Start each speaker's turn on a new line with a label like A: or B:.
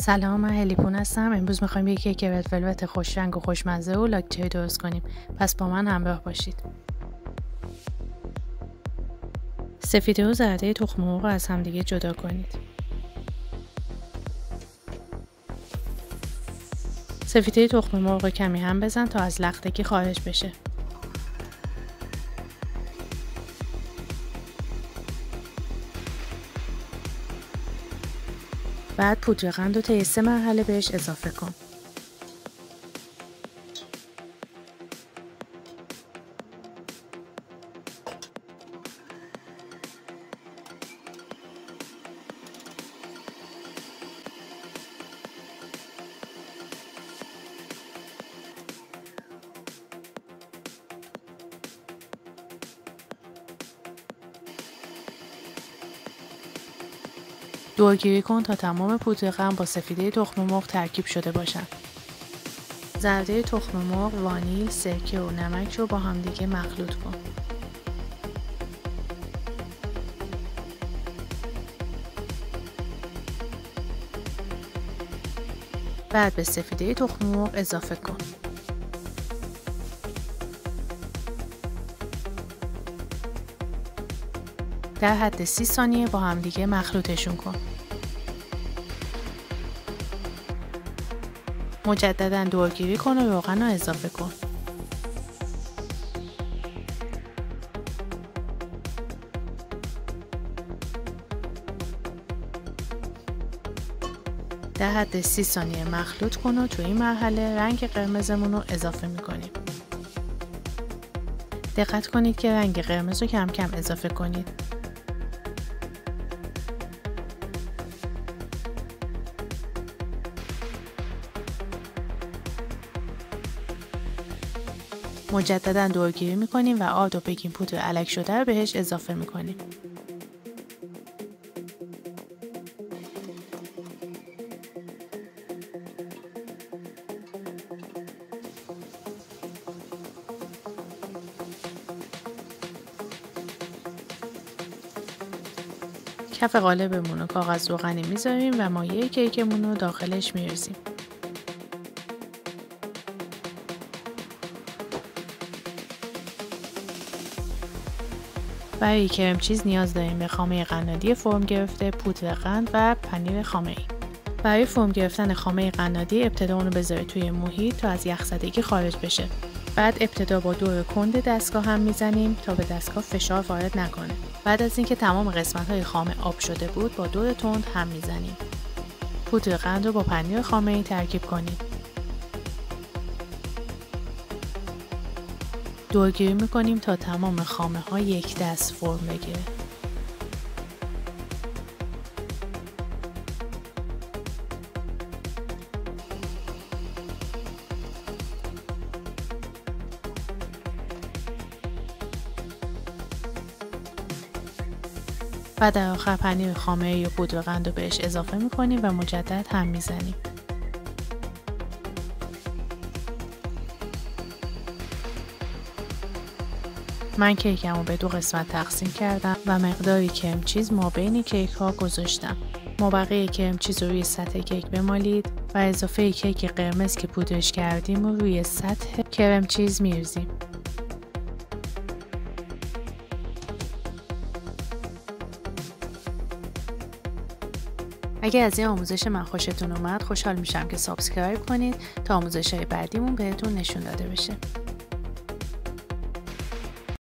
A: سلام، من هلیپون هستم. امروز میخوایم یک کیک رد ولوت خوش رنگ و خوشمزه و لاکچری درست کنیم. پس با من همراه باشید. سفیده و زرده تخم مرغ از همدیگه جدا کنید. سفیده تخم مرغ کمی هم بزن تا از لختگی خارج بشه. بعد پودر قند رو طی 3 مرحله بهش اضافه کن. دورگیری کن تا تمام پودر قند با سفیده تخم مرغ ترکیب شده باشن. زرده تخم مرغ، وانیل، سرکه و نمک رو با همدیگه مخلوط کن. بعد به سفیده تخم مرغ اضافه کن. در حد 30 ثانیه با همدیگه مخلوطشون کن. مجددا دورگیری کن و روغن رو اضافه کن. در حد 30 ثانیه مخلوط کن و تو این مرحله رنگ قرمزمون رو اضافه میکنیم. دقت کنید که رنگ قرمز رو کم کم اضافه کنید. مجددا دورگیری میکنیم و آرد و بیکینگ پودر الک شده رو بهش اضافه میکنیم. کف قالبمون رو کاغذ روغنی میذاریم و مایه کیکمون رو داخلش میریزیم. برای کرم چیز نیاز داریم به خامه قنادی فرم گرفته، پودر قند و پنیر خامه‌ای. برای فرم گرفتن خامه قنادی ابتدا اون رو بذارید توی محیط تا از یخزدگی خارج بشه. بعد ابتدا با دور کند دستگاه هم میزنیم تا به دستگاه فشار وارد نکنه. بعد از اینکه تمام قسمت‌های خامه آب شده بود با دور تند هم میزنیم. پودر قند رو با پنیر خامه‌ای ترکیب کنید. دورگیری میکنیم تا تمام خامه ها یک دست فرم بگیره. و در آخر پنیر خامه یا پودر قند رو بهش اضافه میکنیم و مجدد هم میزنیم. من کیکم رو به 2 قسمت تقسیم کردم و مقداری کرم چیز ما بین کیک ها گذاشتم. مابقی کرم چیز رو روی سطح کیک بمالید و اضافه کیک قرمز که پودرش کردیم رو روی سطح کرم چیز میریزیم. اگه از این آموزش من خوشتون اومد خوشحال میشم که سابسکرایب کنید تا آموزش‌های بعدیمون بهتون نشون داده بشه.